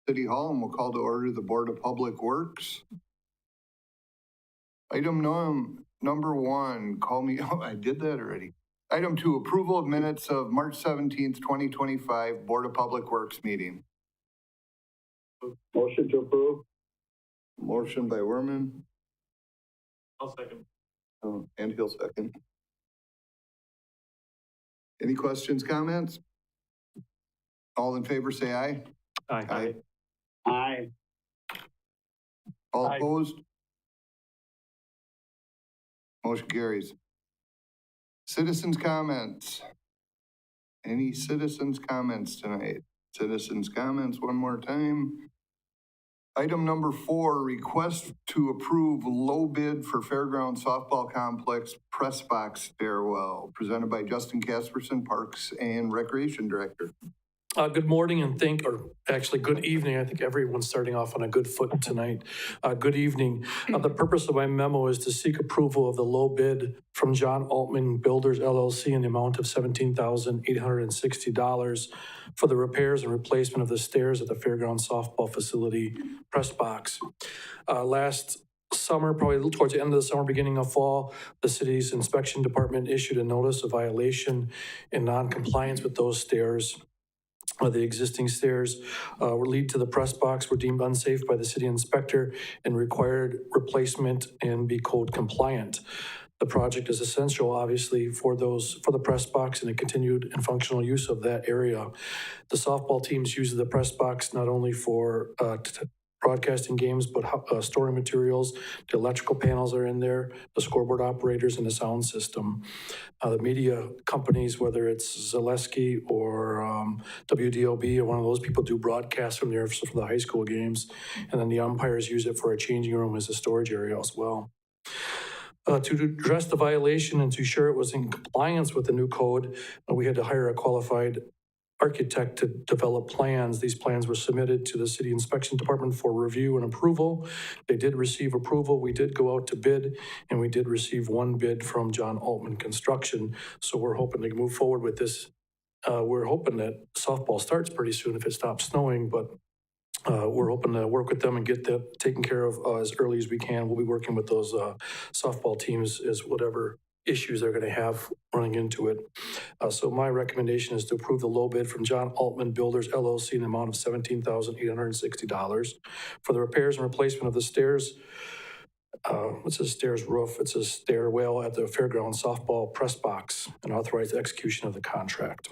City Hall, and we'll call to order the Board of Public Works. Item number one, I did that already. Item two, approval of minutes of March 17th, 2025, Board of Public Works meeting. Motion to approve. Motion by Werman. I'll second. And he'll second. Any questions, comments? All in favor, say aye. Aye. Aye. All Aye. opposed? Motion carries. Citizens' comments. Any citizens' comments tonight? Citizens' comments one more time. Item number four, request to approve low bid for Fairground Softball Complex press box stairwell, presented by Justin Casperson, Parks and Recreation Director. Good morning and good evening. I think everyone's starting off on a good foot tonight. Good evening. The purpose of my memo is to seek approval of the low bid from John Altman Builders LLC in the amount of $17,860 for the repairs and replacement of the stairs at the Fairground Softball Facility press box. Last summer, probably towards the end of the summer, beginning of fall, the city's inspection department issued a notice of violation in non-compliance with those stairs. The existing stairs were lead to the press box were deemed unsafe by the city inspector and required replacement and be code compliant. The project is essential, obviously, for the press box and the continued and functional use of that area. The softball teams use the press box not only for broadcasting games, but storing materials. The electrical panels are in there, the scoreboard operators, and the sound system. The media companies, whether it's Zaleski or WDOB or one of those people, do broadcasts from there for the high school games. And then the umpires use it for a changing room as a storage area as well. To address the violation and to ensure it was in compliance with the new code, we had to hire a qualified architect to develop plans. These plans were submitted to the city inspection department for review and approval. They did receive approval. We did go out to bid, and we did receive one bid from John Altman Construction. So we're hoping to move forward with this. We're hoping that softball starts pretty soon if it stops snowing, but we're hoping to work with them and get that taken care of as early as we can. We'll be working with those softball teams as whatever issues they're going to have running into it. So my recommendation is to approve the low bid from John Altman Builders LLC in the amount of $17,860 for the repairs and replacement of the stairs. It says stairs roof. It says stairwell at the Fairground Softball press box, and authorize the execution of the contract.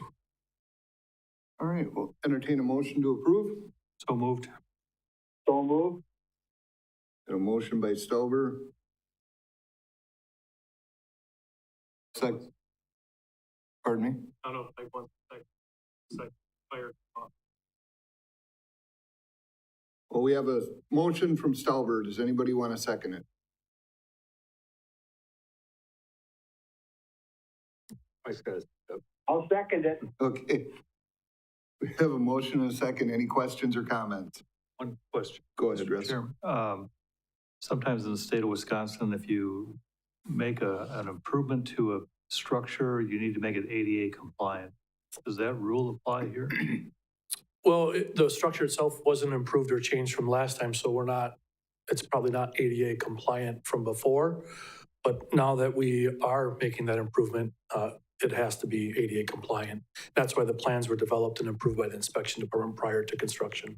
All right, we'll entertain a motion to approve. So moved. So moved. And a motion by Stover. Pardon me? I don't know, like one second. Fire. Well, we have a motion from Stauber. Does anybody want to second it? I'll second it. Okay. We have a motion and a second. Any questions or comments? One question. Go ahead, Russ. Sometimes in the state of Wisconsin, if you make an improvement to a structure, you need to make it ADA compliant. Does that rule apply here? Well, the structure itself wasn't improved or changed from last time, so it's probably not ADA compliant from before. But now that we are making that improvement, it has to be ADA compliant. That's why the plans were developed and approved by the inspection department prior to construction.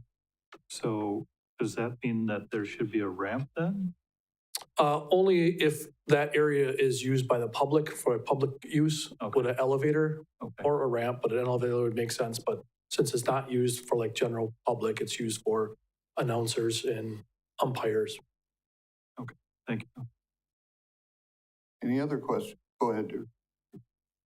So does that mean that there should be a ramp then? Only if that area is used by the public for public use with an elevator or a ramp, but an elevator would make sense. But since it's not used for like general public, it's used for announcers and umpires. Okay, thank you. Any other questions? Go ahead, Drew.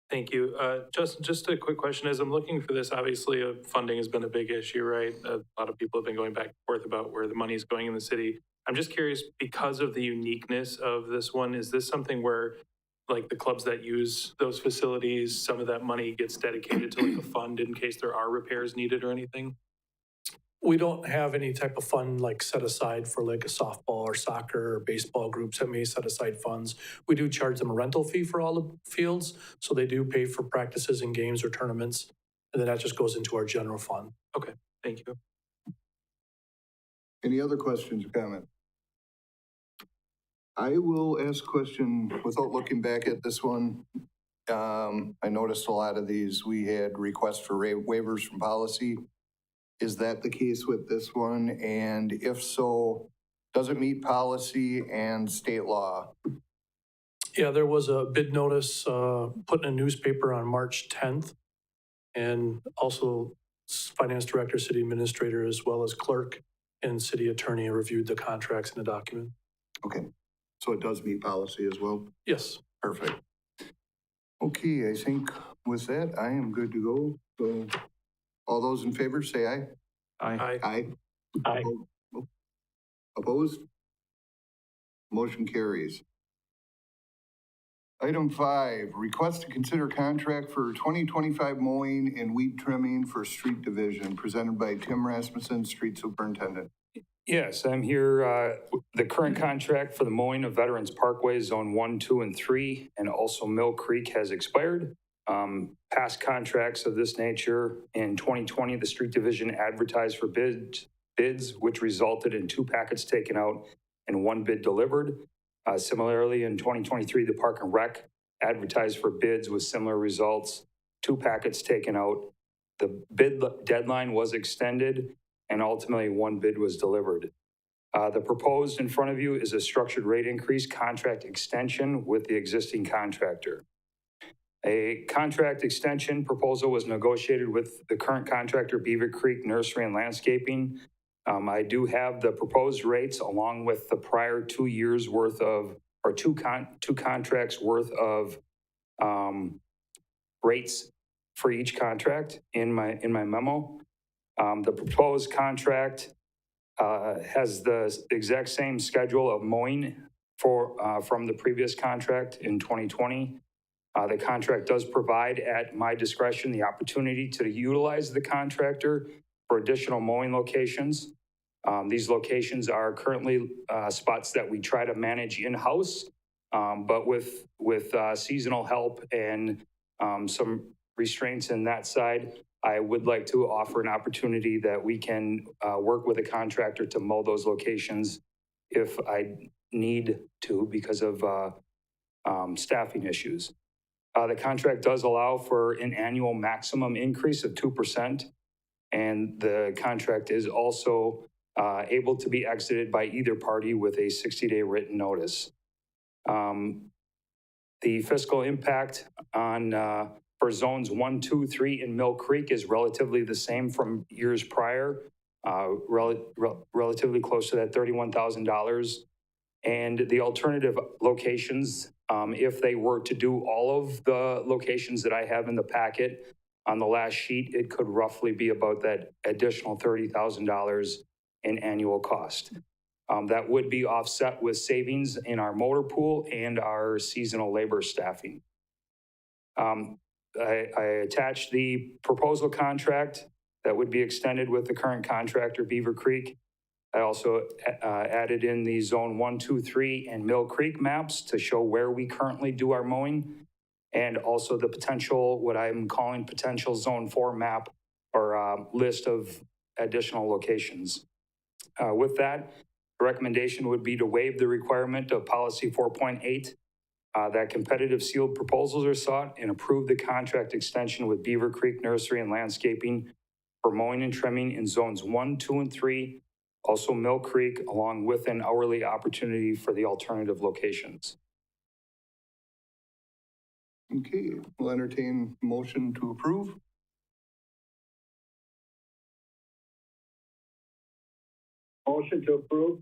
Thank you. Just a quick question. As I'm looking for this, obviously funding has been a big issue, right? A lot of people have been going back and forth about where the money is going in the city. I'm just curious, because of the uniqueness of this one, is this something where like the clubs that use those facilities, some of that money gets dedicated to like a fund in case there are repairs needed or anything? We don't have any type of fund like set aside for like a softball or soccer or baseball groups that may set aside funds. We do charge them a rental fee for all the fields. So they do pay for practices and games or tournaments. And then that just goes into our general fund. Okay, thank you. Any other questions or comments? I will ask a question without looking back at this one. I noticed a lot of these, we had requests for waivers from policy. Is that the case with this one? And if so, does it meet policy and state law? Yeah, there was a bid notice put in a newspaper on March 10th. And also finance director, city administrator, as well as clerk and city attorney reviewed the contracts in the document. Okay, so it does meet policy as well? Yes. Perfect. Okay, I think with that, I am good to go. So all those in favor, say aye. Aye. Aye. Aye. Opposed? Motion carries. Item 5, request to consider contract for 2025 mowing and weed trimming for street division, presented by Tim Rasmussen, street superintendent. Yes, I'm here. The current contract for the mowing of Veterans Parkway Zone 1, 2, and 3, and also Mill Creek has expired. Past contracts of this nature, in 2020, the street division advertised for bids, which resulted in 2 packets taken out and 1 bid delivered. Similarly, in 2023, the Park and Rec advertised for bids with similar results, 2 packets taken out. The bid deadline was extended, and ultimately 1 bid was delivered. The proposed in front of you is a structured rate increase contract extension with the existing contractor. A contract extension proposal was negotiated with the current contractor, Beaver Creek Nursery and Landscaping. I do have the proposed rates along with the prior 2 years worth of, or two contracts worth of rates for each contract in my memo. The proposed contract has the exact same schedule of mowing from the previous contract in 2020. The contract does provide, at my discretion, the opportunity to utilize the contractor for additional mowing locations. These locations are currently spots that we try to manage in-house, but with seasonal help and some restraints in that side, I would like to offer an opportunity that we can work with a contractor to mow those locations if I need to because of staffing issues. The contract does allow for an annual maximum increase of 2%, and the contract is also able to be exited by either party with a 60-day written notice. The fiscal impact on for zones 1, 2, 3 in Mill Creek is relatively the same from years prior, relatively close to that $31,000. And the alternative locations, if they were to do all of the locations that I have in the packet on the last sheet, it could roughly be about that additional $30,000 in annual cost. That would be offset with savings in our motor pool and our seasonal labor staffing. I attached the proposal contract that would be extended with the current contractor, Beaver Creek. I also added in the zone 1, 2, 3 and Mill Creek maps to show where we currently do our mowing, and also the potential, what I'm calling potential zone 4 map or list of additional locations. With that, the recommendation would be to waive the requirement of policy 4.8 that competitive sealed proposals are sought, and approve the contract extension with Beaver Creek Nursery and Landscaping for mowing and trimming in zones 1, 2, and 3, also Mill Creek, along with an hourly opportunity for the alternative locations. Okay, we'll entertain motion to approve. Motion to approve.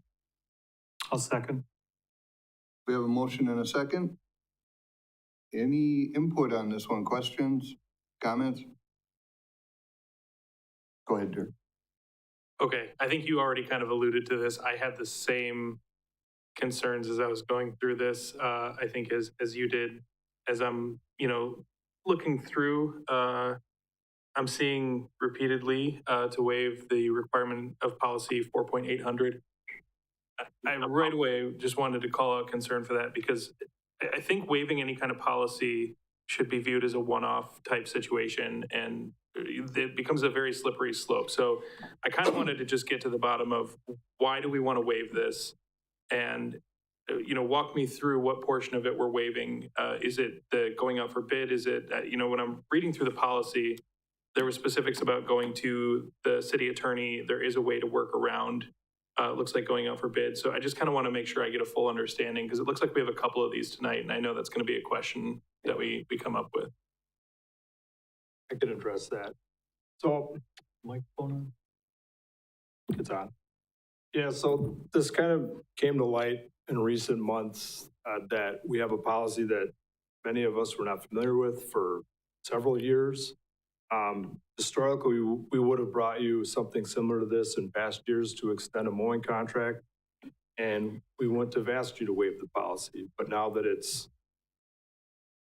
I'll second. We have a motion and a second. Any input on this one? Questions, comments? Go ahead, Dirk. Okay, I think you already kind of alluded to this. I had the same concerns as I was going through this, I think as you did. As I'm, looking through, I'm seeing repeatedly to waive the requirement of policy 4.800. I right away just wanted to call out concern for that, because I think waiving any kind of policy should be viewed as a one-off type situation. And it becomes a very slippery slope. So I kind of wanted to just get to the bottom of why do we want to waive this? And, walk me through what portion of it we're waiving. Is it the going out for bid? Is it, when I'm reading through the policy, there were specifics about going to the city attorney. There is a way to work around, it looks like going out for bid. So I just kind of want to make sure I get a full understanding because it looks like we have a couple of these tonight. And I know that's going to be a question that we come up with. I can address that. So, microphone on? It's on. Yeah, so this kind of came to light in recent months that we have a policy that many of us were not familiar with for several years. Historically, we would have brought you something similar to this in past years to extend a mowing contract, and we wouldn't have asked you to waive the policy. But now that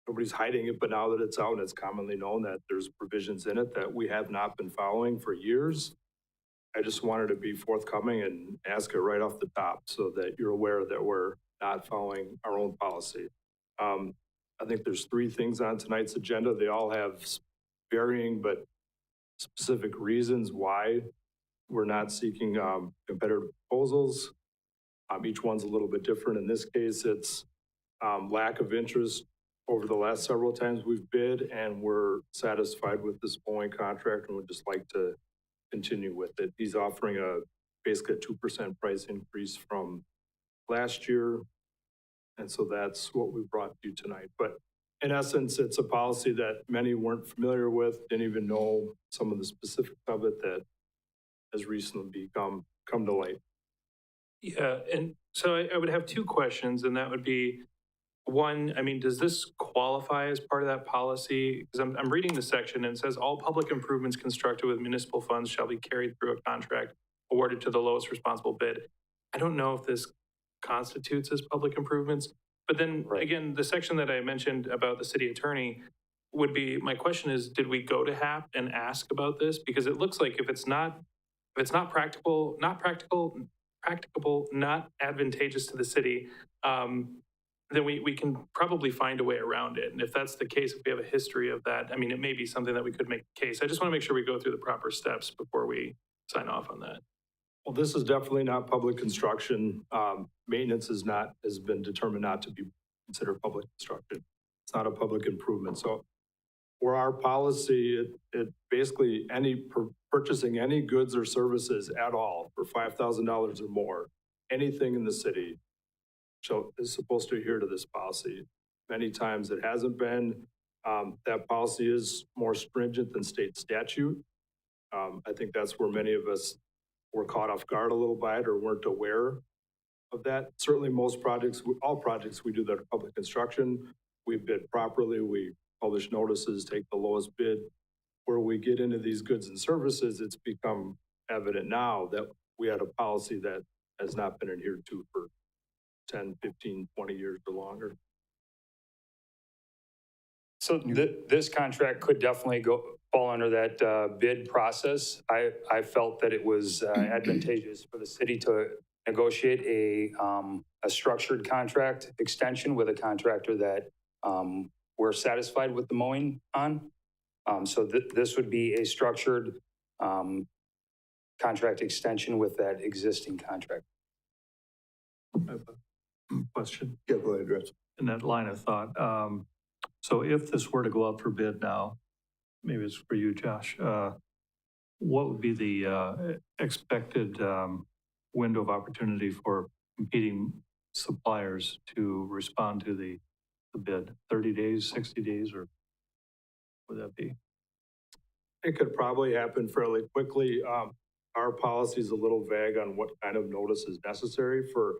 nobody's hiding it, but now that it's out and it's commonly known that there's provisions in it that we have not been following for years, I just wanted to be forthcoming and ask it right off the top so that you're aware that we're not following our own policy. I think there's three things on tonight's agenda. They all have varying but specific reasons why we're not seeking competitive proposals. Each one's a little bit different. In this case, it's lack of interest over the last several times we've bid, and we're satisfied with this mowing contract and would just like to continue with it. He's offering basically a 2% price increase from last year. And so that's what we brought to you tonight. But in essence, it's a policy that many weren't familiar with, didn't even know some of the specifics of it that has recently come to light. Yeah, and so I would have two questions, and that would be, one, I mean, does this qualify as part of that policy? Because I'm reading the section and it says all public improvements constructed with municipal funds shall be carried through a contract awarded to the lowest responsible bid. I don't know if this constitutes as public improvements, but then again, the section that I mentioned about the city attorney would be, my question is, did we go to HAP and ask about this? Because it looks like if it's not practicable, not advantageous to the city, then we can probably find a way around it. And if that's the case, if we have a history of that, I mean, it may be something that we could make a case. I just want to make sure we go through the proper steps before we sign off on that. Well, this is definitely not public construction. Maintenance has been determined not to be considered public construction. It's not a public improvement. So for our policy, it basically purchasing any goods or services at all for $5,000 or more, anything in the city is supposed to adhere to this policy. Many times it hasn't been. That policy is more stringent than state statute. I think that's where many of us were caught off guard a little by it or weren't aware of that. Certainly all projects we do that are public construction, we bid properly, we publish notices, take the lowest bid. Where we get into these goods and services, it's become evident now that we had a policy that has not been adhered to for 10, 15, 20 years or longer. So this contract could definitely fall under that bid process. I felt that it was advantageous for the city to negotiate a structured contract extension with a contractor that we're satisfied with the mowing on. So this would be a structured contract extension with that existing contract. I have a question Yeah, go ahead, Russ. in that line of thought. So if this were to go out for bid now, maybe it's for you, Josh, what would be the expected window of opportunity for competing suppliers to respond to the bid? 30 days, 60 days, or what would that be? It could probably happen fairly quickly. Our policy is a little vague on what kind of notice is necessary for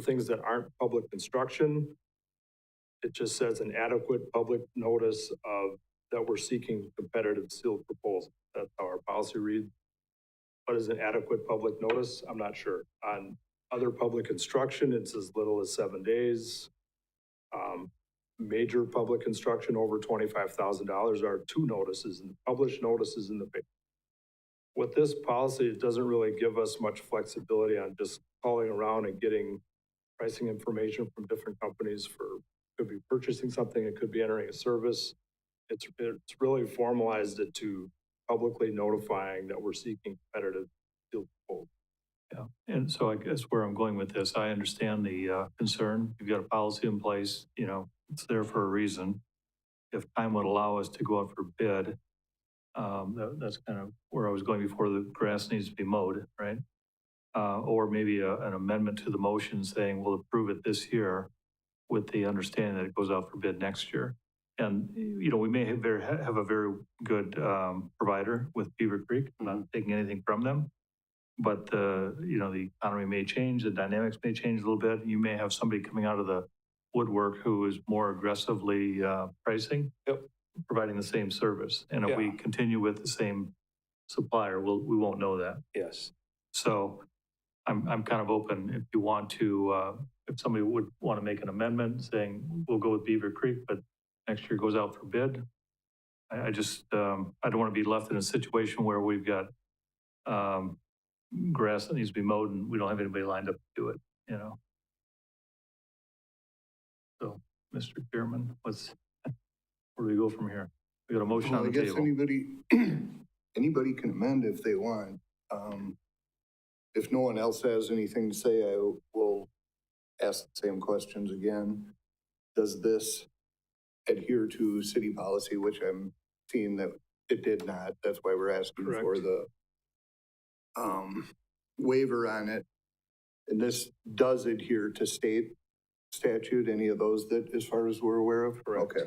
things that aren't public construction. It just says an adequate public notice that we're seeking competitive sealed proposal. That's how our policy reads. What is an adequate public notice? I'm not sure. On other public construction, it's as little as 7 days. Major public construction over $25,000 are 2 notices and published notices in the paper. With this policy, it doesn't really give us much flexibility on just calling around and getting pricing information from different companies could be purchasing something, it could be entering a service. It's really formalized it to publicly notifying that we're seeking competitive steel proposals. Yeah, and so I guess where I'm going with this, I understand the concern. You've got a policy in place, it's there for a reason. If time would allow us to go out for bid, that's kind of where I was going before. The grass needs to be mowed, right? Or maybe an amendment to the motion saying we'll approve it this year with the understanding that it goes out for bid next year. And, we may have a very good provider with Beaver Creek. I'm not taking anything from them. But the economy may change, the dynamics may change a little bit. You may have somebody coming out of the woodwork who is more aggressively pricing, providing the same service. And if we continue with the same supplier, we won't know that. Yes. So I'm kind of open if you want to, if somebody would want to make an amendment saying we'll go with Beaver Creek, but next year goes out for bid. I just, I don't want to be left in a situation where we've got grass that needs to be mowed and we don't have anybody lined up to do it, So, Mr. Chairman, where do we go from here? We got a motion Well, on the I guess table. anybody can amend if they want. If no one else has anything to say, I will ask the same questions again. Does this adhere to city policy, which I'm seeing that it did not? That's why we're asking for Correct. the waiver on it. And this does adhere to state statute, any of those that, as far as we're aware of? Correct. Okay.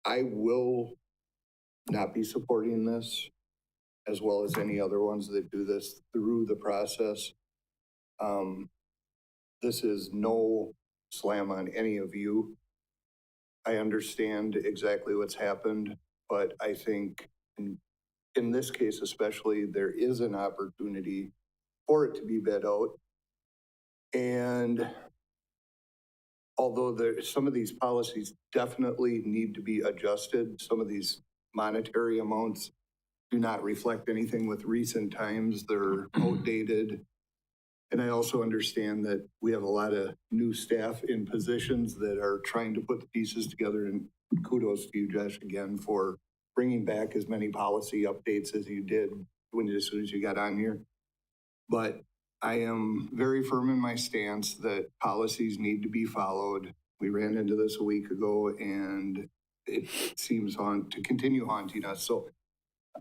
I will not be supporting this, as well as any other ones that do this through the process. This is no slam on any of you. I understand exactly what's happened, but I think in this case especially, there is an opportunity for it to be bid out. And although some of these policies definitely need to be adjusted, some of these monetary amounts do not reflect anything with recent times. They're outdated. And I also understand that we have a lot of new staff in positions that are trying to put the pieces together. And kudos to you, Josh, again, for bringing back as many policy updates as you did as soon as you got on here. But I am very firm in my stance that policies need to be followed. We ran into this a week ago and it seems to continue haunting us. So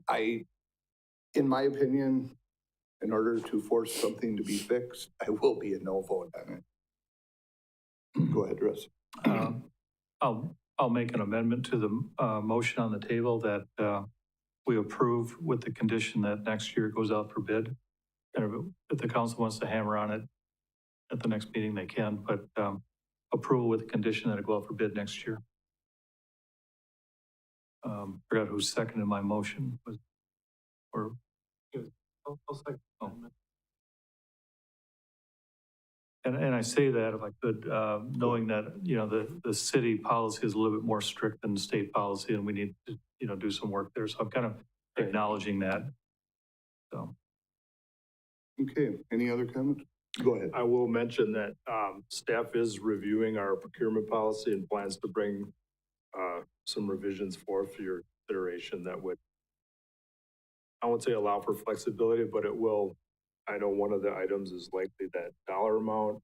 in my opinion, in order to force something to be fixed, I will be a no vote on it. Go ahead, Russ. I'll make an amendment to the motion on the table that we approve with the condition that next year it goes out for bid. And if the council wants to hammer on it at the next meeting, they can, but approval with the condition that it go out for bid next year. Forgot who seconded my motion. I'll second. Oh. And I say that, if I could, knowing that, the city policy is a little bit more strict than the state policy and we need to, do some work there. So I'm kind of acknowledging that. So. Okay, any other comments? Go ahead. I will mention that staff is reviewing our procurement policy and plans to bring some revisions forth for your consideration that would, I won't say allow for flexibility, but it will. I know one of the items is likely that dollar amount,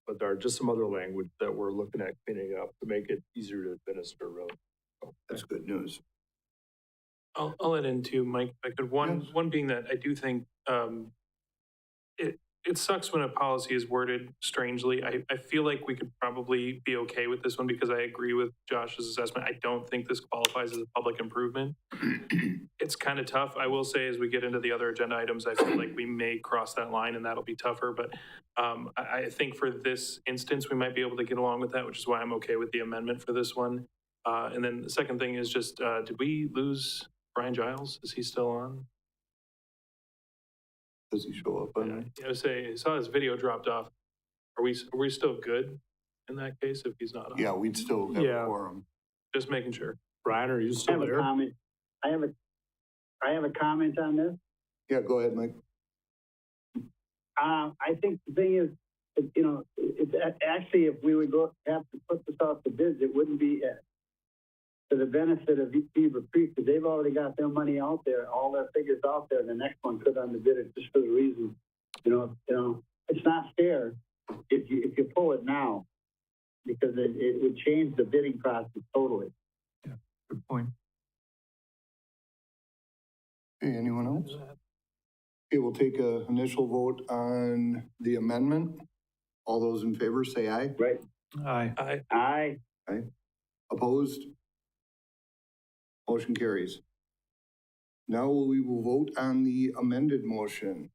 but there are just some other language that we're looking at cleaning up to make it easier to administer, really. So, That's good news. I'll add in too, Mike, if I could. One being that I do think it sucks when a policy is worded strangely. I feel like we could probably be okay with this one because I agree with Josh's assessment. I don't think this qualifies as a public improvement. It's kind of tough. I will say as we get into the other agenda items, I feel like we may cross that line and that'll be tougher. But I think for this instance, we might be able to get along with that, which is why I'm okay with the amendment for this one. And then the second thing is just, did we lose Brian Giles? Is he still on? Does he show up on there? I would say, I saw his video dropped off. Are we still good in that case if he's not on? Yeah, we'd still have Yeah. a quorum. Just making sure. Brian, are you I still have a there? comment. I have a comment on this. Yeah, go ahead, Mike. I think the thing is, it's actually, if we would have to put this off to bids, it wouldn't be to the benefit of Beaver Creek, because they've already got their money out there, all their figures out there, and the next one could underbid it just for the reason, it's not fair if you pull it now, because it would change the bidding process totally. Good point. Okay, anyone else? Okay, we'll take a initial vote on the amendment. All those in favor say aye. Right? Aye. Aye. Opposed? Motion carries. Now we will vote on the amended motion.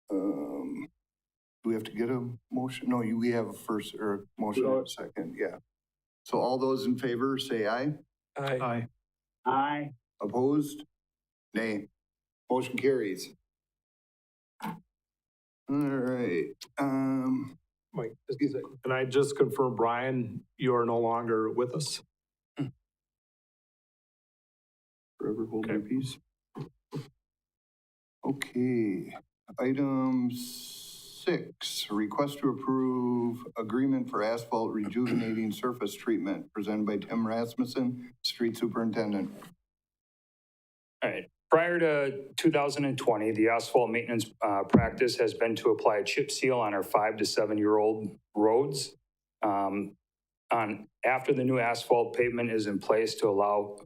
Do we have to get a motion? No, we have a first or a motion and a second, yeah. So all those in favor say aye. Aye. Aye. Opposed? Nay. Motion carries. All right, Mike, can I just confirm, Brian, you are no longer with us? forever hold your peace. Okay, item 6, request to approve agreement for asphalt rejuvenating surface treatment presented by Tim Rasmussen, street superintendent. All right. Prior to 2020, the asphalt maintenance practice has been to apply a chip seal on our 5 to 7-year-old roads. After the new asphalt pavement is in place to allow,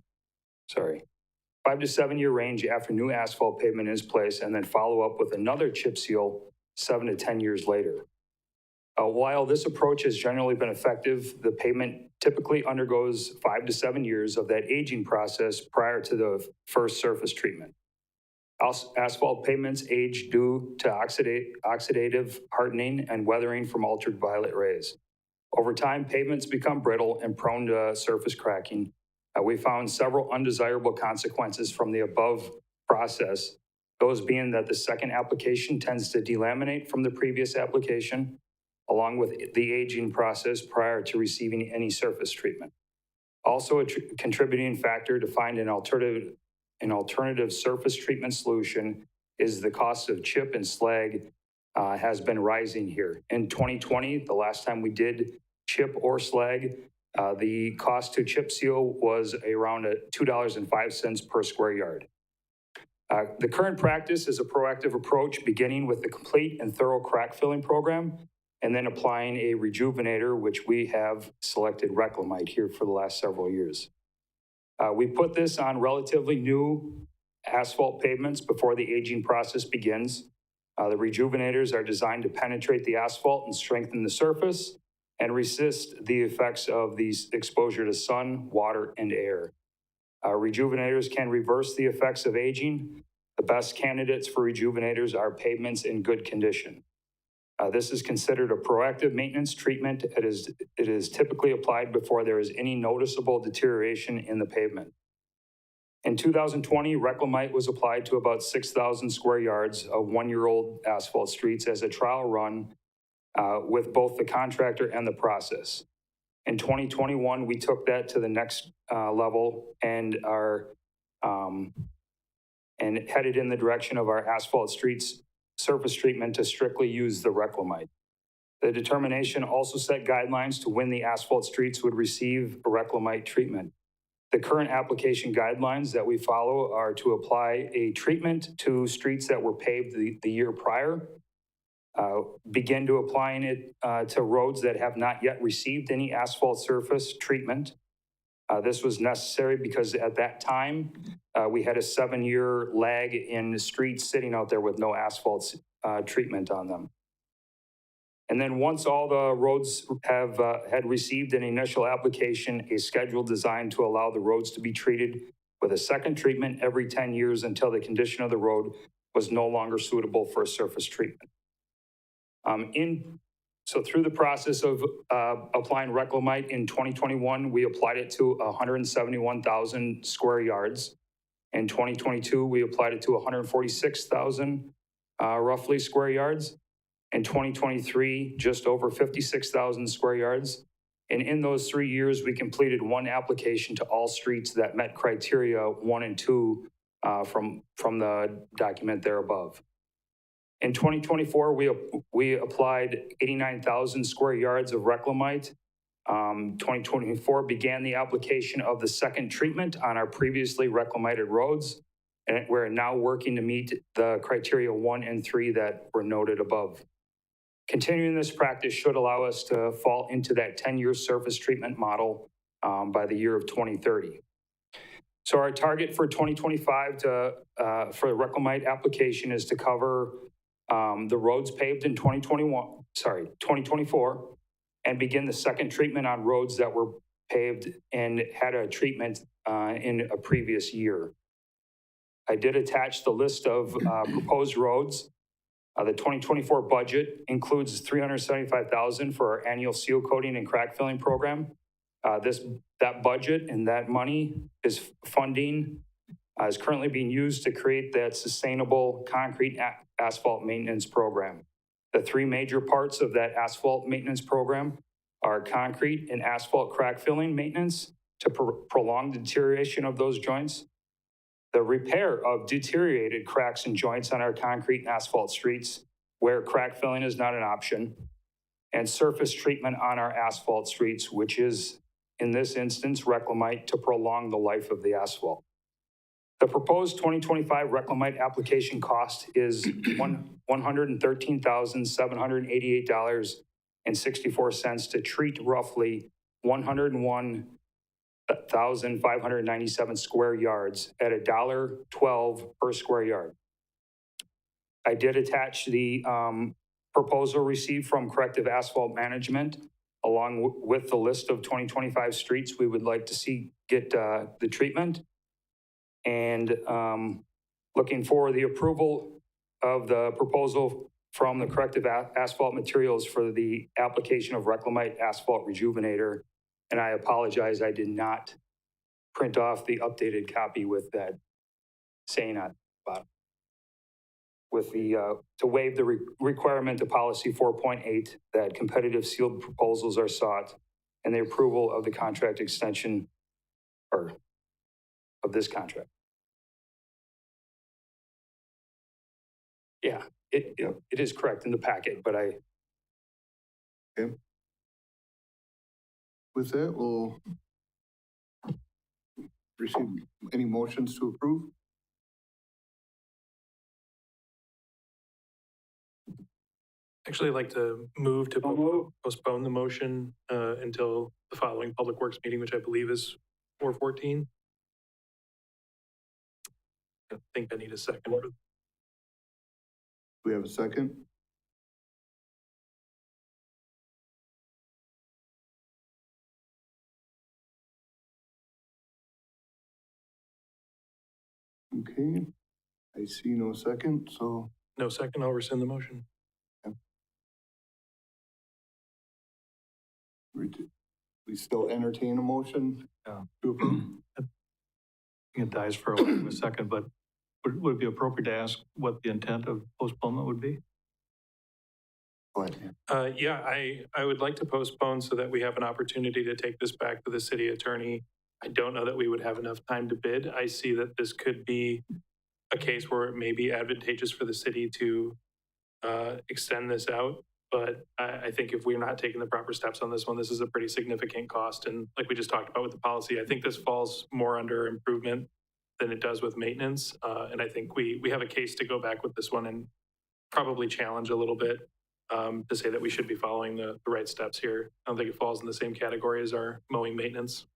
5 to 7 year range after new asphalt pavement is placed, and then follow up with another chip seal 7 to 10 years later. While this approach has generally been effective, the pavement typically undergoes 5 to 7 years of that aging process prior to the first surface treatment. Asphalt pavements age due to oxidative hardening and weathering from ultraviolet rays. Over time, pavements become brittle and prone to surface cracking. We found several undesirable consequences from the above process, those being that the second application tends to delaminate from the previous application, along with the aging process prior to receiving any surface treatment. Also, a contributing factor to find an alternative surface treatment solution is the cost of chip and slag has been rising here. In 2020, the last time we did chip or slag, the cost to chip seal was around $2.05 per square yard. The current practice is a proactive approach, beginning with the complete and thorough crack filling program, and then applying a rejuvenator, which we have selected Reclamite here for the last several years. We put this on relatively new asphalt pavements before the aging process begins. The rejuvenators are designed to penetrate the asphalt and strengthen the surface and resist the effects of the exposure to sun, water, and air. Rejuvenators can reverse the effects of aging. The best candidates for rejuvenators are pavements in good condition. This is considered a proactive maintenance treatment. It is typically applied before there is any noticeable deterioration in the pavement. In 2020, Reclamite was applied to about 6,000 square yards of 1-year-old asphalt streets as a trial run with both the contractor and the process. In 2021, we took that to the next level and headed in the direction of our asphalt streets surface treatment to strictly use the Reclamite. The determination also set guidelines to when the asphalt streets would receive a Reclamite treatment. The current application guidelines that we follow are to apply a treatment to streets that were paved the year prior, begin to applying it to roads that have not yet received any asphalt surface treatment. This was necessary because at that time, we had a 7-year lag in the streets sitting out there with no asphalt treatment on them. And then once all the roads had received an initial application, a schedule designed to allow the roads to be treated with a second treatment every 10 years until the condition of the road was no longer suitable for a surface treatment. So through the process of applying Reclamite in 2021, we applied it to 171,000 square yards. In 2022, we applied it to 146,000 roughly square yards. In 2023, just over 56,000 square yards. And in those 3 years, we completed one application to all streets that met criteria 1 and 2 from the document there above. In 2024, we applied 89,000 square yards of Reclamite 2024 began the application of the second treatment on our previously reclamated roads, and we're now working to meet the criteria 1 and 3 that were noted above. Continuing this practice should allow us to fall into that 10-year surface treatment model by the year of 2030. So our target for 2025 for the reclamite application is to cover the roads paved in 2024, and begin the second treatment on roads that were paved and had a treatment in a previous year. I did attach the list of proposed roads. The 2024 budget includes $375,000 for our annual seal coating and crack filling program. That budget and that money is funding is currently being used to create that sustainable concrete asphalt maintenance program. The three major parts of that asphalt maintenance program are concrete and asphalt crack filling maintenance to prolong the deterioration of those joints, the repair of deteriorated cracks and joints on our concrete and asphalt streets where crack filling is not an option, and surface treatment on our asphalt streets, which is, in this instance, reclamite to prolong the life of the asphalt. The proposed 2025 reclamite application cost is $113,788.64 to treat roughly 101,597 square yards at $1.12 per square yard. I did attach the proposal received from Corrective Asphalt Management along with the list of 2025 streets we would like to see get the treatment. And looking for the approval of the proposal from the Corrective Asphalt Materials for the application of reclamite asphalt rejuvenator. And I apologize, I did not print off the updated copy with that saying on the bottom. With the, to waive the requirement of policy 4.8 that competitive sealed proposals are sought and the approval of the contract extension or of this contract. Yeah, it is correct in the packet, but I. Okay. With that, we'll receive any motions to approve. Actually, I'd like to move to postpone the motion until the following Public Works meeting, which I believe is 4/14. I think I need a second. We have a second. Okay, I see no second, so. No second, I'll rescind the motion. We still entertain a motion to approve? It dies for a second, but would it be appropriate to ask what the intent of postponement would be? Go ahead. Yeah, I would like to postpone so that we have an opportunity to take this back to the city attorney. I don't know that we would have enough time to bid. I see that this could be a case where it may be advantageous for the city to extend this out. But I think if we're not taking the proper steps on this one, this is a pretty significant cost. And like we just talked about with the policy, I think this falls more under improvement than it does with maintenance. And I think we have a case to go back with this one and probably challenge a little bit to say that we should be following the right steps here. I don't think it falls in the same category as our mowing maintenance.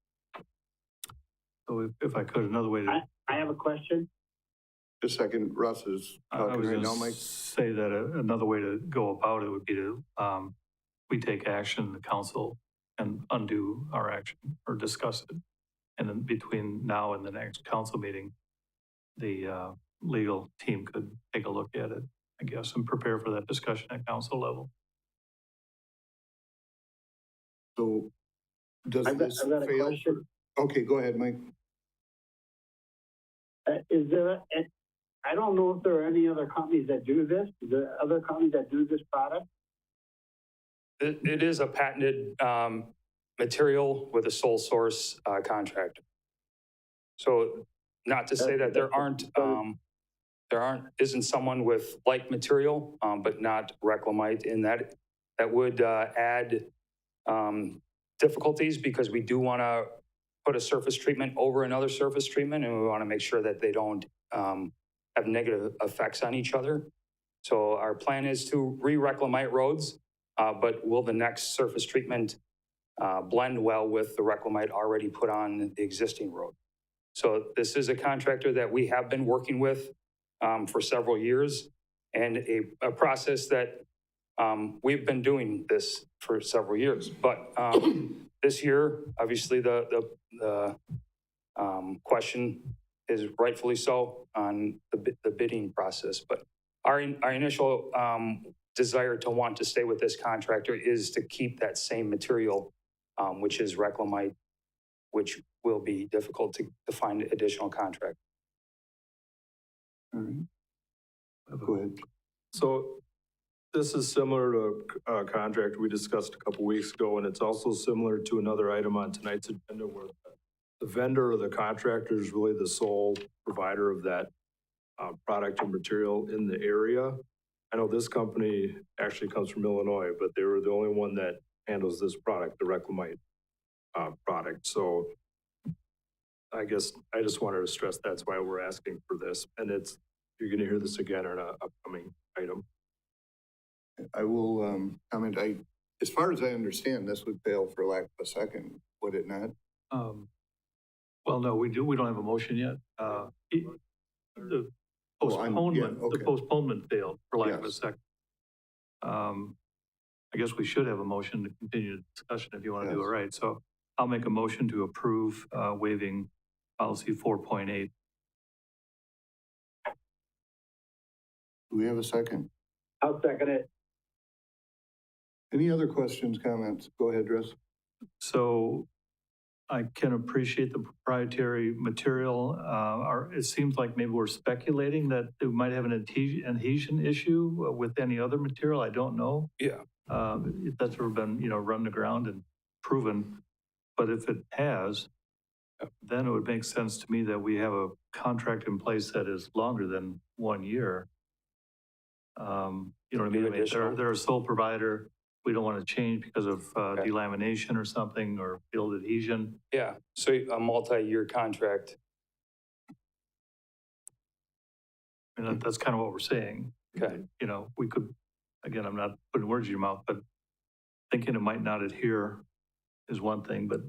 So if I could, another way to. I have a question. Just a second, Russ is I talking was right going now, to Mike. say that another way to go about it would be to, we take action, the council, and undo our action or discuss it. And then between now and the next council meeting, the legal team could take a look at it, I guess, and prepare for that discussion at council level. So does this I've got a fail? question. Okay, go ahead, Mike. Is there, I don't know if there are any other companies that do this. Is there other companies that do this product? It is a patented material with a sole source contract. So not to say that there isn't someone with like material, but not reclamite in that would add difficulties because we do want to put a surface treatment over another surface treatment, and we want to make sure that they don't have negative effects on each other. So our plan is to re-reclamite roads, but will the next surface treatment blend well with the reclamite already put on the existing road? So this is a contractor that we have been working with for several years, and a process that we've been doing this for several years. But this year, obviously, the question is rightfully so on the bidding process. But our initial desire to want to stay with this contractor is to keep that same material, which is reclamite, which will be difficult to find additional contract. All right. Go ahead. So this is similar to a contract we discussed a couple weeks ago, and it's also similar to another item on tonight's agenda where the vendor or the contractor is really the sole provider of that product and material in the area. I know this company actually comes from Illinois, but they were the only one that handles this product, the reclamite product. So I guess I just wanted to stress that's why we're asking for this. And you're going to hear this again in an upcoming item. I will comment. As far as I understand, this would fail for lack of a second, would it not? Well, no, we don't have a motion yet. The postponement, okay. the postponement failed for lack of a Yes. second. I guess we should have a motion to continue the discussion if you want to do it Yes. right. So I'll make a motion to approve waiving policy 4.8. Do we have a second? I'll second it. Any other questions, comments? Go ahead, Russ. So I can appreciate the proprietary material. It seems like maybe we're speculating that it might have an adhesion issue with any other material. I don't know. Yeah. If that's ever been, run to ground and proven. But if it has, then it would make sense to me that we have a contract in place that is longer than 1 year. You know what I mean? They're a sole provider. We don't want to change because of delamination or something or field adhesion. Yeah, so a multi-year contract. And that's kind of what we're saying. Okay. We could, again, I'm not putting words in your mouth, but thinking it might not adhere is one thing, but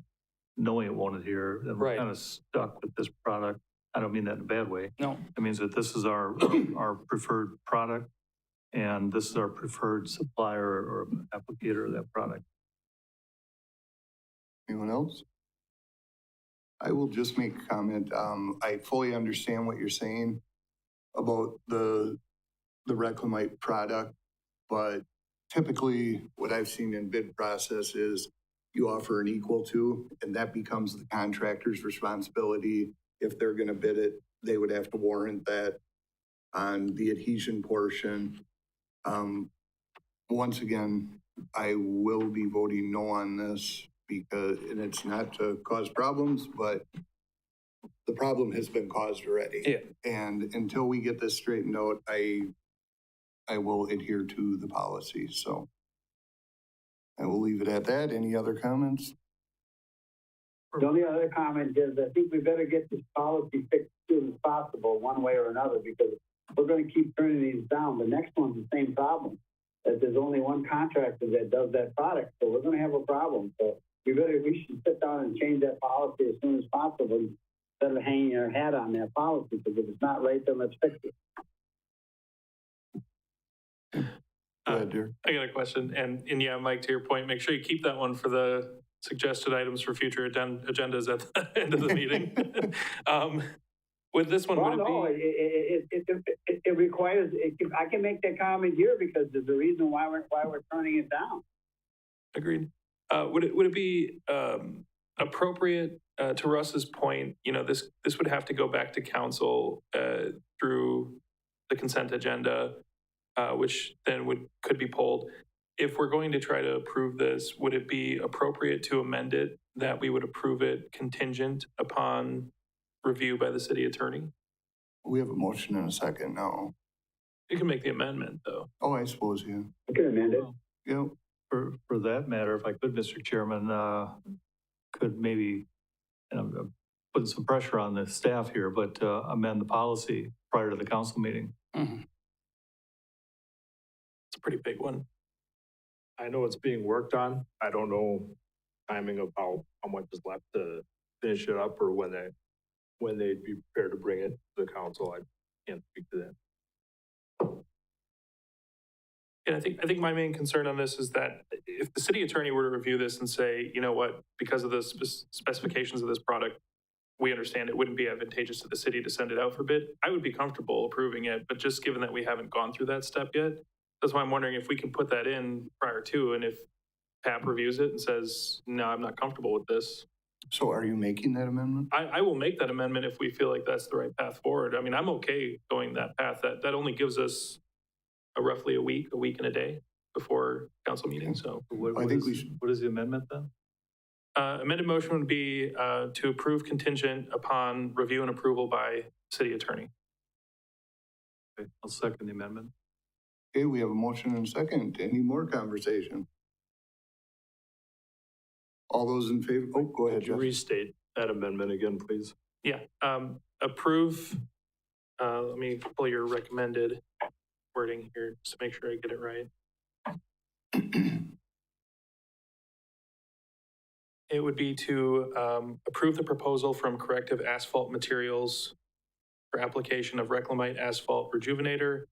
knowing it won't adhere, then we're Right. kind of stuck with this product. I don't mean that in a bad way. No. It means that this is our preferred product, and this is our preferred supplier or applicator of that product. Anyone else? I will just make a comment. I fully understand what you're saying about the reclamite product, but typically what I've seen in bid process is you offer an equal to, and that becomes the contractor's responsibility. If they're going to bid it, they would have to warrant that on the adhesion portion. Once again, I will be voting no on this because, and it's not to cause problems, but the problem has been caused already. Yeah. And until we get this straightened out, I will adhere to the policy. So I will leave it at that. Any other comments? The only other comment is I think we better get this policy fixed as soon as possible, one way or another, because we're going to keep turning these down. The next one's the same problem, that there's only one contractor that does that product. So we're going to have a problem. So we should sit down and change that policy as soon as possible instead of hanging our hat on that policy, because if it's not right, then let's fix it. Go ahead, Derek. I got a question, and yeah, Mike, to your point, make sure you keep that one for the suggested items for future agendas at the end of the meeting. With this one, would it requires, I can make that comment here because there's a reason why we're turning it down. Agreed. Would it be appropriate, to Russ's point, this would have to go back to council through the consent agenda, which then could be pulled. If we're going to try to approve this, would it be appropriate to amend it that we would approve it contingent upon review by the city attorney? We have a motion in a second now. You can make the amendment, though. Oh, I suppose, yeah. I can amend it. Yep. For that matter, if I could, Mr. Chairman, could maybe, and I'm putting some pressure on the staff here, but amend the policy prior to the council meeting. It's a pretty big one. I know it's being worked on. I don't know timing of how much is left to finish it up or when they'd be prepared to bring it to the council. I can't speak to that. And I think my main concern on this is that if the city attorney were to review this and say, you know what, because of the specifications of this product, we understand it wouldn't be advantageous to the city to send it out for bid, I would be comfortable approving it. But just given that we haven't gone through that step yet, that's why I'm wondering if we can put that in prior to, and if PAP reviews it and says, no, I'm not comfortable with this, So are you making that amendment? I will make that amendment if we feel like that's the right path forward. I mean, I'm okay going that path. That only gives us roughly a week and a day before council meeting, so. I think we should. What is the amendment then? Amended motion would be to approve contingent upon review and approval by city attorney. Okay, I'll second the amendment. Okay, we have a motion and a second. Any more conversation? All those in favor? Oh, go ahead, Could you Jeff. restate that amendment again, please? Yeah, approve, let me pull your recommended wording here just to make sure I get it right. It would be to approve the proposal from Corrective Asphalt Materials for application of Reclamite Asphalt Rejuvenator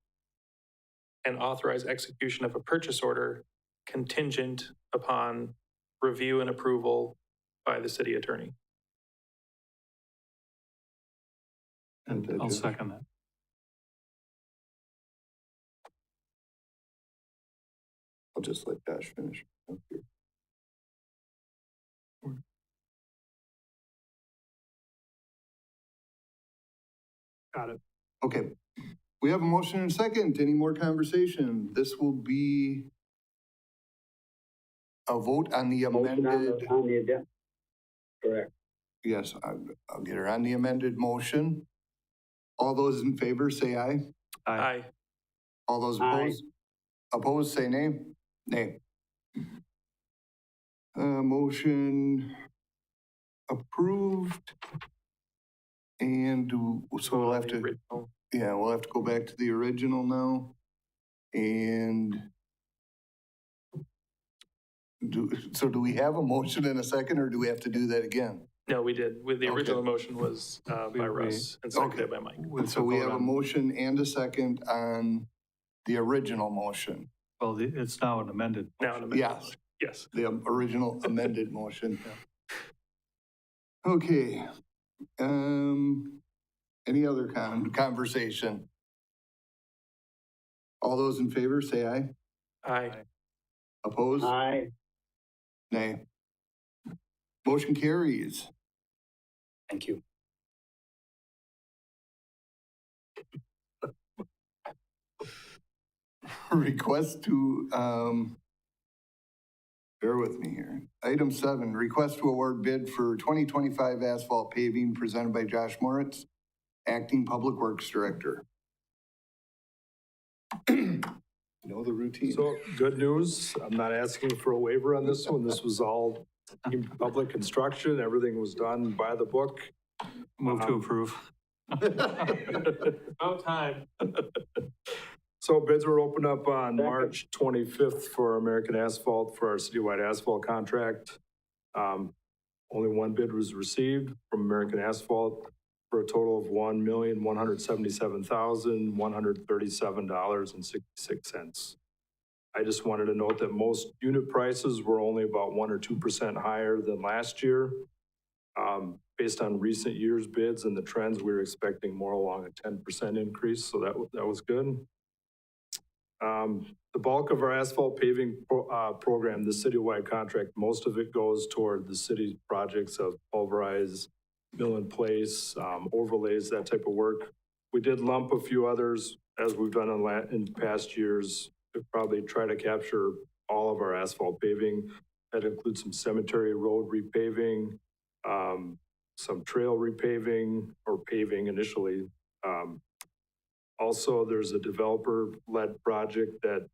and authorize execution of a purchase order contingent upon review and approval by the city attorney. And I'll second that. I'll just let Josh finish. Thank you. Got it. Okay, we have a motion and a second. Any more conversation? This will be a vote on the Motion amended, on the agenda. Correct. yes, I'll get her on the amended motion. All those in favor, say aye. Aye. All those Aye. opposed? Opposed, say nay. Nay. Motion approved. And so we'll have to, Original. yeah, we'll have to go back to the original now. And do we have a motion in a second, or do we have to do that again? No, we did. With the Okay. original motion was by Russ and seconded by Mike. So we have a motion and a second on the original motion. Well, it's now an amended. Now an amended Yes. motion. Yes. The original amended motion. Okay. Any other conversation? All those in favor, say aye. Aye. Opposed? Aye. Nay. Motion carries. Thank you. Request to, bear with me here. Item 7, request to award bid for 2025 asphalt paving presented by Josh Moritz, Acting Public Works Director. Know the routine. So, good news. I'm not asking for a waiver on this one. This was all in public construction. Everything was done by the book. Move to approve. About time. So bids were opened up on March 25th for American Asphalt for our citywide asphalt contract. Only one bid was received from American Asphalt for a total of $1,177,137.66. I just wanted to note that most unit prices were only about 1 or 2% higher than last year. Based on recent years' bids and the trends, we were expecting more along a 10% increase, so that was good. The bulk of our asphalt paving program, the citywide contract, most of it goes toward the city's projects of pulverize, mill in place, overlays, that type of work. We did lump a few others, as we've done in past years, to probably try to capture all of our asphalt paving. That includes some cemetery road repaving, some trail repaving or paving initially. Also, there's a developer-led project that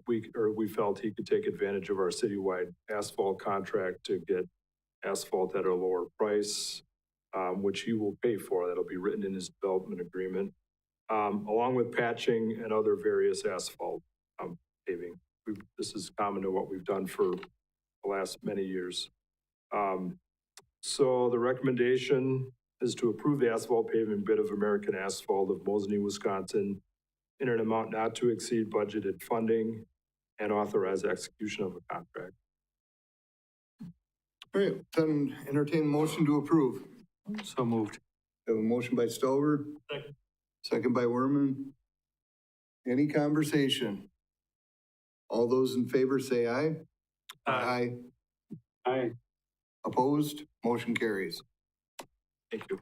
we felt he could take advantage of our citywide asphalt contract to get asphalt at a lower price, which he will pay for. That'll be written in his development agreement, along with patching and other various asphalt paving. This is common to what we've done for the last many years. So the recommendation is to approve the asphalt paving bid of American Asphalt of Mosinee, Wisconsin, in an amount not to exceed budgeted funding, and authorize execution of a contract. All right, then entertain a motion to approve. So moved. We have a motion by Stover. Second. Second by Werman. Any conversation? All those in favor say aye. Aye. Aye. Opposed? Motion carries. Thank you.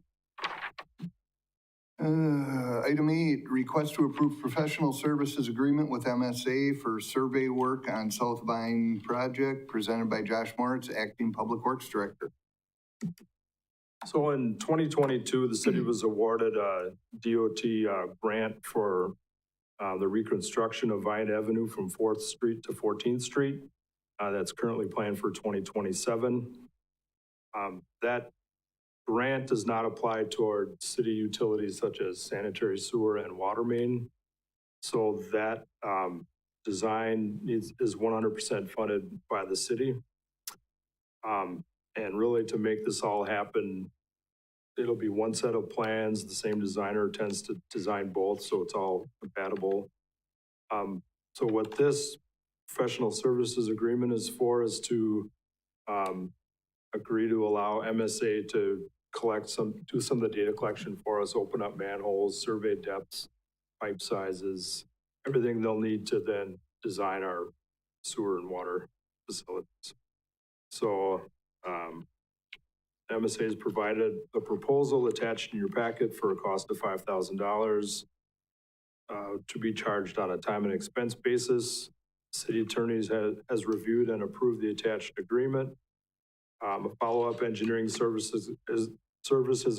Item 8, request to approve professional services agreement with MSA for survey work on South Vine project, presented by Josh Moritz, Acting Public Works Director. So in 2022, the city was awarded a DOT grant for the reconstruction of Vine Avenue from 4th Street to 14th Street. That's currently planned for 2027. That grant does not apply toward city utilities such as sanitary sewer and water main. So that design is 100% funded by the city. And really, to make this all happen, it'll be one set of plans. The same designer tends to design both, so it's all compatible. So what this professional services agreement is for is to agree to allow MSA to do some of the data collection for us, open up manholes, survey depths, pipe sizes, everything they'll need to then design our sewer and water facilities. So MSA has provided a proposal attached in your packet for a cost of $5,000 to be charged on a time and expense basis. City attorneys has reviewed and approved the attached agreement. A follow-up engineering services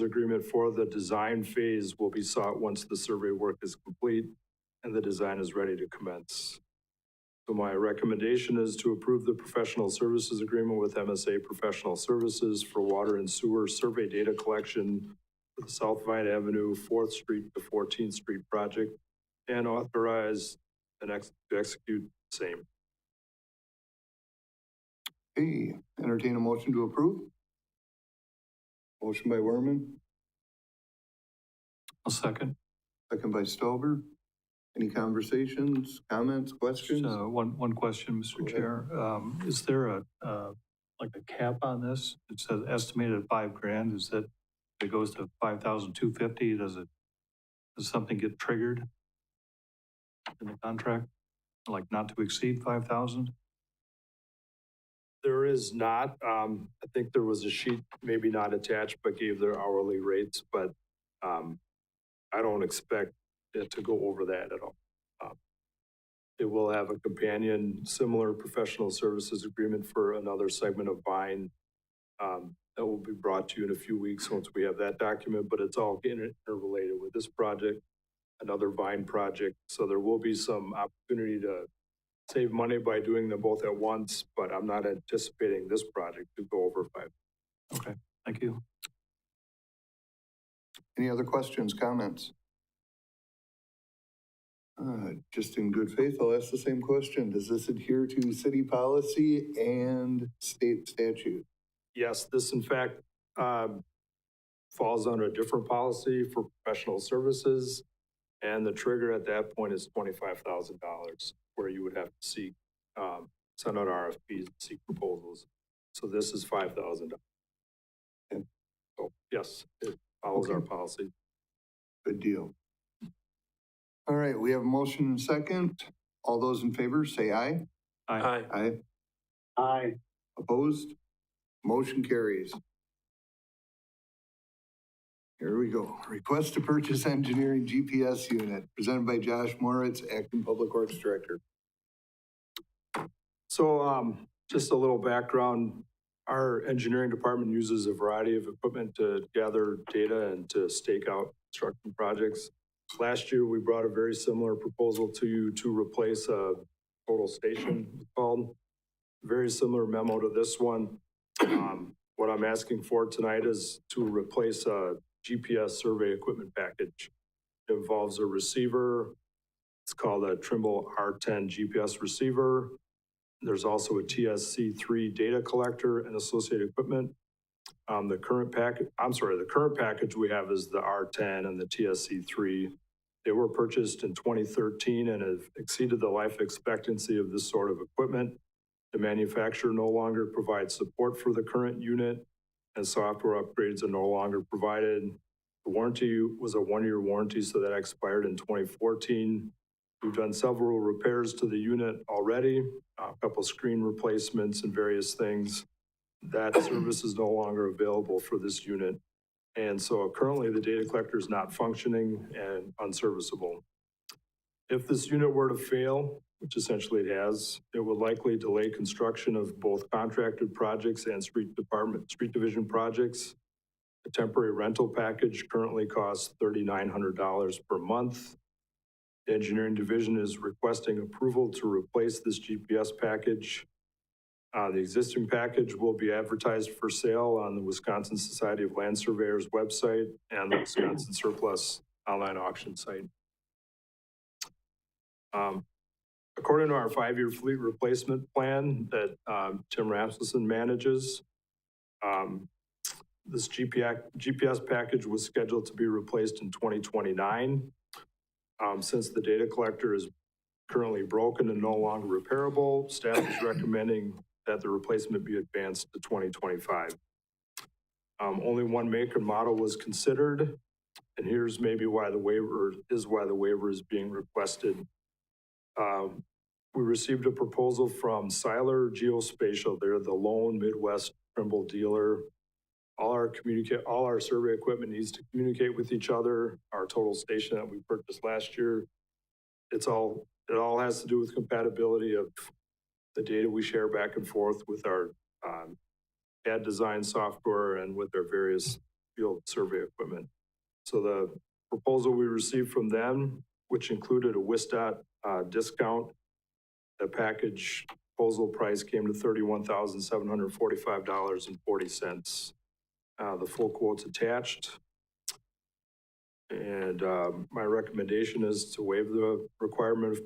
agreement for the design phase will be sought once the survey work is complete and the design is ready to commence. So my recommendation is to approve the professional services agreement with MSA Professional Services for water and sewer survey data collection for the South Vine Avenue, 4th Street to 14th Street project, and authorize the next to execute the same. Okay, entertain a motion to approve. Motion by Werman, I'll second. second by Stover. Any conversations, comments, questions? One question, Mr. Go ahead. Chair. Is there like a cap on this? It says estimated at $5,000. Is that, if it goes to 5,250, does something get triggered in the contract? Like not to exceed 5,000? There is not. I think there was a sheet, maybe not attached, but gave their hourly rates, but I don't expect it to go over that at all. It will have a companion, similar professional services agreement for another segment of Vine that will be brought to you in a few weeks once we have that document, but it's all interrelated with this project, another Vine project. So there will be some opportunity to save money by doing them both at once, but I'm not anticipating this project to go over 5. Okay, thank you. Any other questions, comments? Just in good faith, I'll ask the same question. Does this adhere to city policy and state statute? Yes, this in fact falls under a different policy for professional services. And the trigger at that point is $25,000, where you would have to seek, send out RFPs, and seek proposals. So this is $5,000. Okay. So yes, it follows our Okay. policy. Good deal. All right, we have a motion and second. All those in favor, say aye. Aye. Aye. Aye. Opposed? Motion carries. Here we go. Request to purchase engineering GPS unit, presented by Josh Moritz, Acting Public Works Director. So just a little background, our engineering department uses a variety of equipment to gather data and to stake out construction projects. Last year, we brought a very similar proposal to you to replace a total station it's called. Very similar memo to this one. What I'm asking for tonight is to replace a GPS survey equipment package. It involves a receiver. It's called a Trimble R10 GPS receiver. There's also a TSC3 data collector and associated equipment. The current package we have is the R10 and the TSC3. They were purchased in 2013 and have exceeded the life expectancy of this sort of equipment. The manufacturer no longer provides support for the current unit, and software upgrades are no longer provided. The warranty was a 1-year warranty, so that expired in 2014. We've done several repairs to the unit already, a couple screen replacements and various things. That service is no longer available for this unit. And so currently the data collector is not functioning and unserviceable. If this unit were to fail, which essentially it has, it would likely delay construction of both contracted projects and street division projects. A temporary rental package currently costs $3,900 per month. The engineering division is requesting approval to replace this GPS package. The existing package will be advertised for sale on the Wisconsin Society of Land Surveyors website and the Wisconsin Surplus online auction site. According to our 5-year fleet replacement plan that Tim Rasmussen manages, this GPS package was scheduled to be replaced in 2029. Since the data collector is currently broken and no longer repairable, staff is recommending that the replacement be advanced to 2025. Only one make and model was considered, and here's maybe why the waiver is being requested. We received a proposal from Seiler Geospatial. They're the lone Midwest Trimble dealer. All our survey equipment needs to communicate with each other. Our total station that we purchased last year, it all has to do with compatibility of the data we share back and forth with our CAD design software and with their various field survey equipment. So the proposal we received from them, which included a WISDOT discount, the package proposal price came to $31,745.40. The full quote's attached. And my recommendation is to waive the requirement of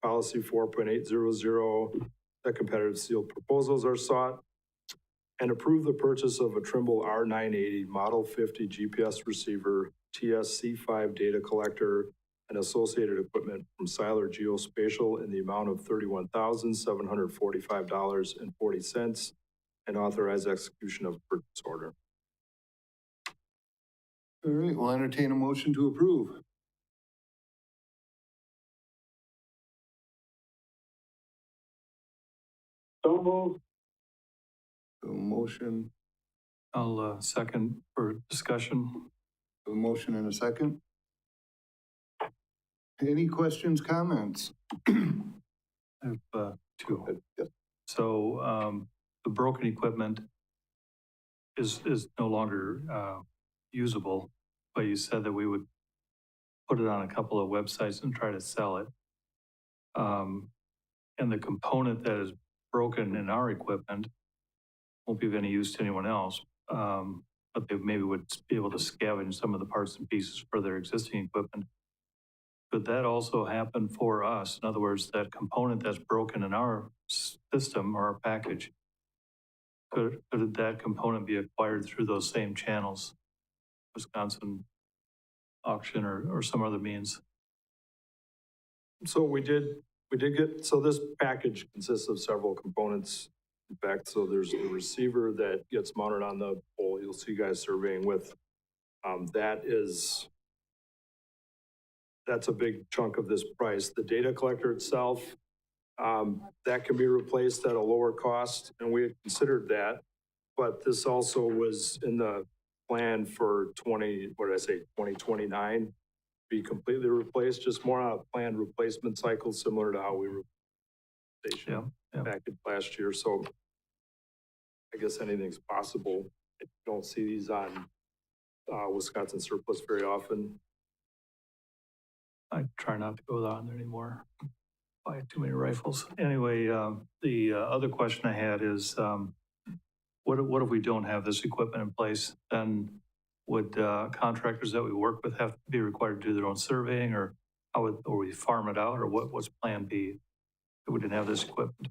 policy 4.800 that competitive sealed proposals are sought and approve the purchase of a Trimble R980 Model 50 GPS receiver, TSC5 data collector, and associated equipment from Seiler Geospatial in the amount of $31,745.40 and authorize execution of purchase order. All right, we'll entertain a motion to approve. So moved. A motion, I'll second for discussion. a motion and a second. Any questions, comments? I have two. Yes. So the broken equipment is no longer usable, but you said that we would put it on a couple of websites and try to sell it. And the component that is broken in our equipment won't be of any use to anyone else, but they maybe would be able to scavenge some of the parts and pieces for their existing equipment. Could that also happen for us? In other words, that component that's broken in our system or our package, could that component be acquired through those same channels, Wisconsin auction or some other means? So we did get, so this package consists of several components. In fact, so there's the receiver that gets mounted on the pole you'll see guys surveying with. That's a big chunk of this price. The data collector itself, that can be replaced at a lower cost, and we had considered that. But this also was in the plan for 2029, be completely replaced, just more on a planned replacement cycle, similar to how we replaced the station package last year. So I guess anything's possible. I don't see these on Wisconsin Surplus very often. I try not to go on there anymore. buy too many rifles. Anyway, the other question I had is, what if we don't have this equipment in place? Then would contractors that we work with have to be required to do their own surveying, or how would, or we farm it out, or what's plan B if we didn't have this equipment?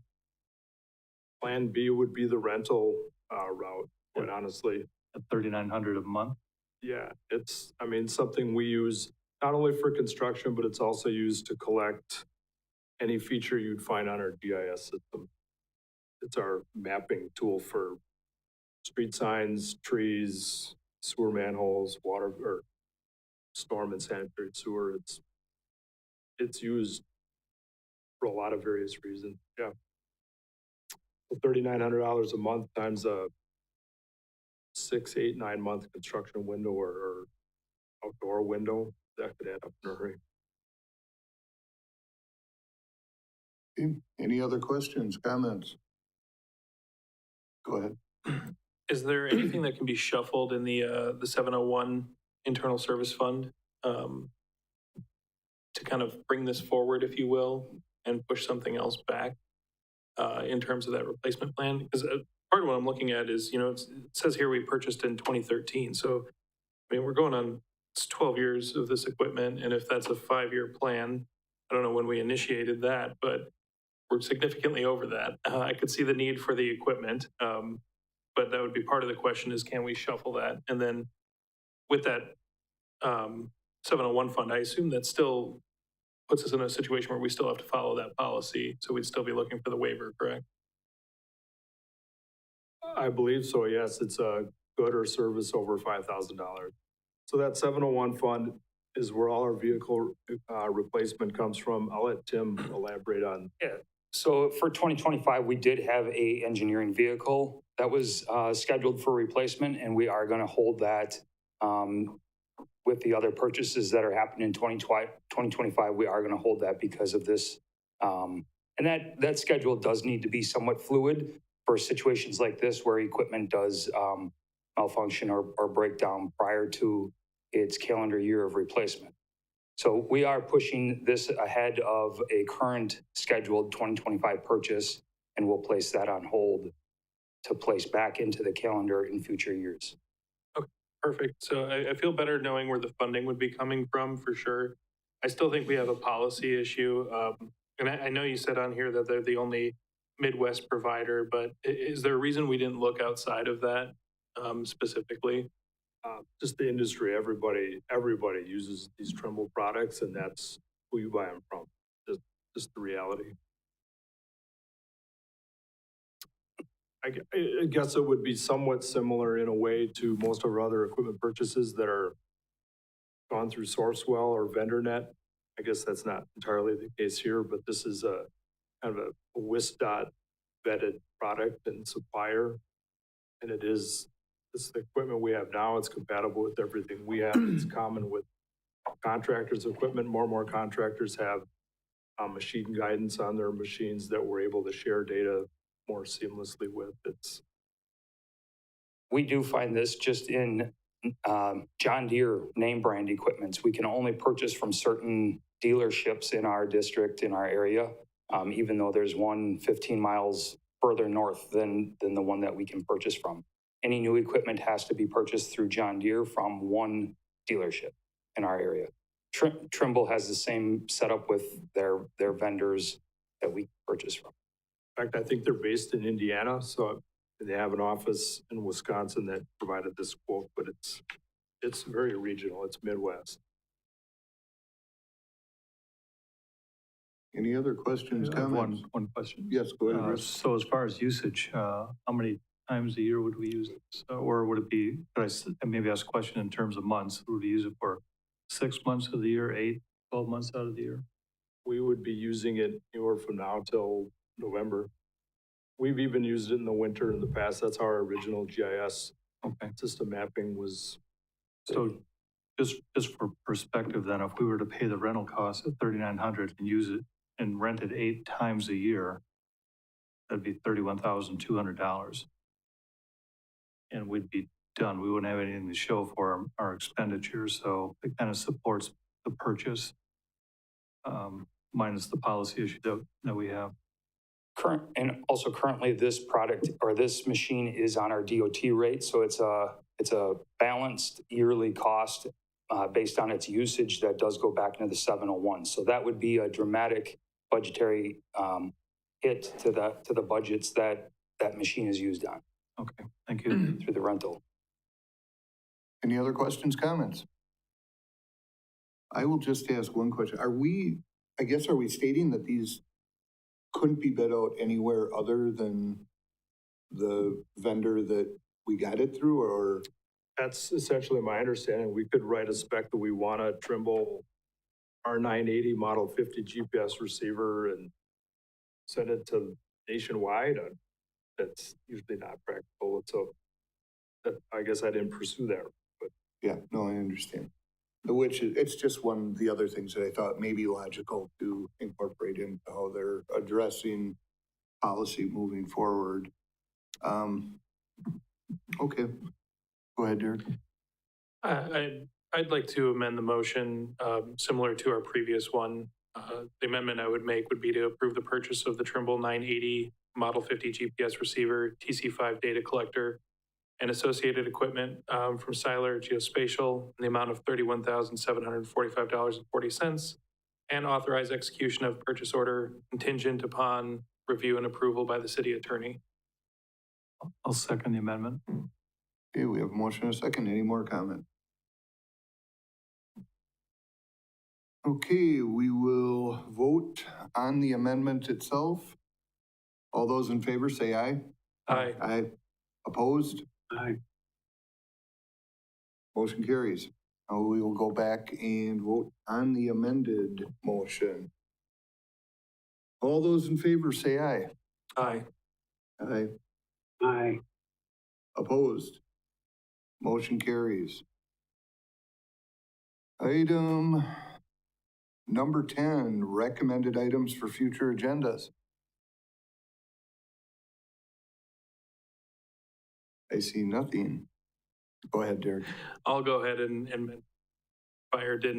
Plan B would be the rental route, quite honestly. At $3,900 a month? Yeah, it's, I mean, something we use not only for construction, but it's also used to collect any feature you'd find on our GIS system. It's our mapping tool for street signs, trees, sewer manholes, water, or storm and sanitary sewer. It's used for a lot of various reasons. Yeah. So $3,900 a month times a 6, 8, 9 month construction window or outdoor window, that could add up in a hurry. Okay. Any other questions, comments? Go ahead. Is there anything that can be shuffled in the 701 internal service fund to kind of bring this forward, if you will, and push something else back in terms of that replacement plan? Because part of what I'm looking at is, it says here we purchased in 2013. So, I mean, we're going on, it's 12 years of this equipment. And if that's a 5-year plan, I don't know when we initiated that, but we're significantly over that. I could see the need for the equipment. But that would be part of the question is, can we shuffle that? And then with that 701 fund, I assume that still puts us in a situation where we still have to follow that policy. So we'd still be looking for the waiver, correct? I believe so, yes. It's a good or service over $5,000. So that 701 fund is where all our vehicle replacement comes from. I'll let Tim elaborate on. Yeah, so for 2025, we did have a engineering vehicle that was scheduled for replacement, and we are going to hold that with the other purchases that are happening in 2025. We are going to hold that because of this. And that schedule does need to be somewhat fluid for situations like this where equipment does malfunction or break down prior to its calendar year of replacement. So we are pushing this ahead of a current scheduled 2025 purchase, and we'll place that on hold to place back into the calendar in future years. Okay, perfect. So I feel better knowing where the funding would be coming from for sure. I still think we have a policy issue. And I know you said on here that they're the only Midwest provider, but is there a reason we didn't look outside of that specifically? Just the industry, everybody uses these Trimble products, and that's who you buy them from. Just the reality. I guess it would be somewhat similar in a way to most of our other equipment purchases that are gone through Sourcewell or VendorNet. I guess that's not entirely the case here, but this is a kind of a WISDOT vetted product and supplier, and it's the equipment we have now. It's compatible with everything we have. It's common with contractors' equipment. More and more contractors have machine guidance on their machines that we're able to share data more seamlessly with. We do find this just in John Deere name brand equipments. We can only purchase from certain dealerships in our district, in our area, even though there's one 15 miles further north than the one that we can purchase from. Any new equipment has to be purchased through John Deere from one dealership in our area. Trimble has the same setup with their vendors that we purchase from. In fact, I think they're based in Indiana, so they have an office in Wisconsin that provided this quote, but it's very regional. It's Midwest. Any other questions, I have comments? one question. Yes, go ahead, Rich. So as far as usage, how many times a year would we use this? Or would it be, could I maybe ask a question in terms of months? Would we use it for 6 months of the year, 8, 12 months out of the year? We would be using it anywhere from now till November. We've even used it in the winter in the past. That's how our original GIS system mapping was. So just for perspective then, if we were to pay the rental cost at $3,900 and use it and rent it 8 times a year, that'd be $31,200. And we'd be done. We wouldn't have anything to show for our expenditures. So it kind of supports the purchase. minus the policy issue that we have. Currently this product or this machine is on our DOT rate. So it's a balanced yearly cost based on its usage that does go back into the 701. So that would be a dramatic budgetary hit to the budgets that machine is used on Okay, thank you. through the rental. Any other questions, comments? I will just ask one question. Are we stating that these couldn't be bid out anywhere other than the vendor that we got it through, or? That's essentially my understanding. We could write a spec that we want a Trimble R980 Model 50 GPS receiver and send it to nationwide. That's usually not practical. So I guess I didn't pursue that. But Yeah, no, I understand. Which is, it's just one of the other things that I thought may be logical to incorporate into how they're addressing policy moving forward. Okay, go ahead, Derek. I'd like to amend the motion similar to our previous one. The amendment I would make would be to approve the purchase of the Trimble 980 Model 50 GPS receiver, TC5 data collector, and associated equipment from Seiler Geospatial in the amount of $31,745.40, and authorize execution of purchase order contingent upon review and approval by the city attorney. I'll second the amendment. Okay, we have a motion and a second. Any more comment? Okay, we will vote on the amendment itself. All those in favor say aye. Aye. Aye. Opposed? Aye. Motion carries. Now we will go back and vote on the amended motion. All those in favor say aye. Aye. Aye. Aye. Opposed? Motion carries. Item number 10, recommended items for future agendas. I see nothing. Go ahead, Derek. I'll go ahead and fire didn't